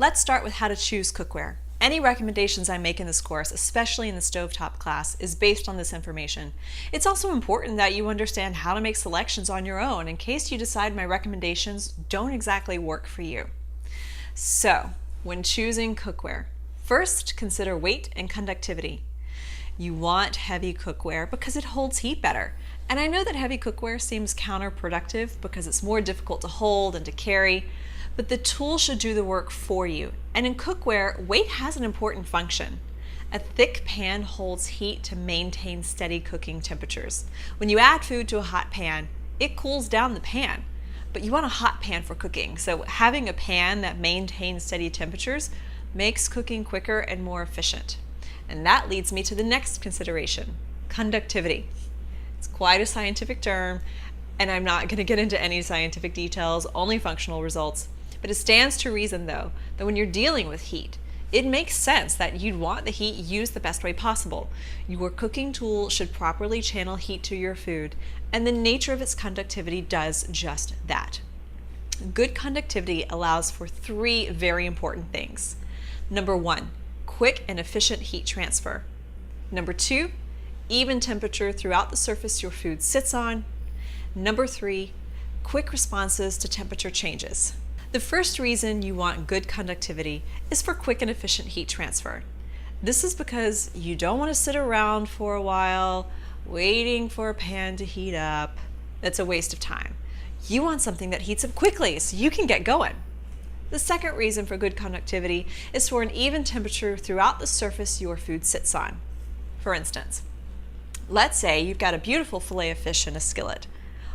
Let's start with how to choose cookware. Any recommendations I make in this course, especially in the stovetop class, is based on this information. It's also important that you understand how to make selections on your own in case you decide my recommendations don't exactly work for you. So, when choosing cookware, first consider weight and conductivity. You want heavy cookware because it holds heat better. And I know that heavy cookware seems counterproductive because it's more difficult to hold and to carry, but the tool should do the work for you. And in cookware, weight has an important function. A thick pan holds heat to maintain steady cooking temperatures. When you add food to a hot pan, it cools down the pan. But you want a hot pan for cooking, so having a pan that maintains steady temperatures makes cooking quicker and more efficient. And that leads me to the next consideration, conductivity. It's quite a scientific term, and I'm not going to get into any scientific details, only functional results. But it stands to reason, though, that when you're dealing with heat, it makes sense that you'd want the heat used the best way possible. Your cooking tool should properly channel heat to your food, and the nature of its conductivity does just that. Good conductivity allows for three very important things. Number one, quick and efficient heat transfer. Number two, even temperature throughout the surface your food sits on. Number three, quick responses to temperature changes. The first reason you want good conductivity is for quick and efficient heat transfer. This is because you don't want to sit around for a while waiting for a pan to heat up. That's a waste of time. You want something that heats up quickly so you can get going. The second reason for good conductivity is for an even temperature throughout the surface your food sits on. For instance, let's say you've got a beautiful fillet of fish in a skillet.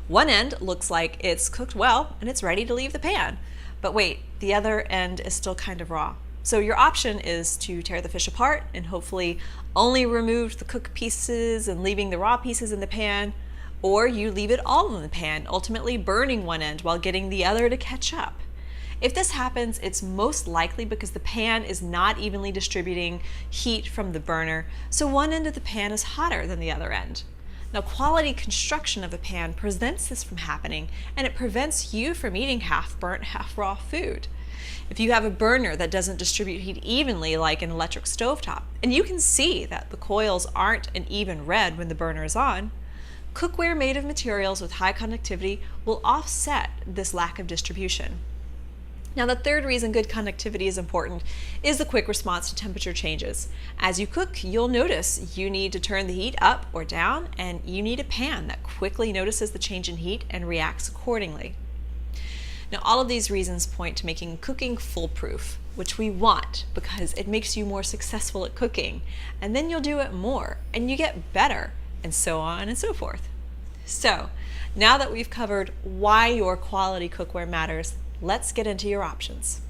One end looks like it's cooked well and it's ready to leave the pan. But wait, the other end is still kind of raw. So your option is to tear the fish apart and hopefully only remove the cooked pieces and leaving the raw pieces in the pan, or you leave it all in the pan, ultimately burning one end while getting the other to catch up. If this happens, it's most likely because the pan is not evenly distributing heat from the burner, so one end of the pan is hotter than the other end. Now, quality construction of a pan prevents this from happening, and it prevents you from eating half-burnt, half-raw food. If you have a burner that doesn't distribute heat evenly like an electric stovetop, and you can see that the coils aren't an even red when the burner is on, cookware made of materials with high conductivity will offset this lack of distribution. Now, the third reason good conductivity is important is the quick response to temperature changes. As you cook, you'll notice you need to turn the heat up or down, and you need a pan that quickly notices the change in heat and reacts accordingly. Now, all of these reasons point to making cooking foolproof, which we want because it makes you more successful at cooking, and then you'll do it more, and you get better, and so on and so forth. So, now that we've covered why your quality cookware matters, let's get into your options.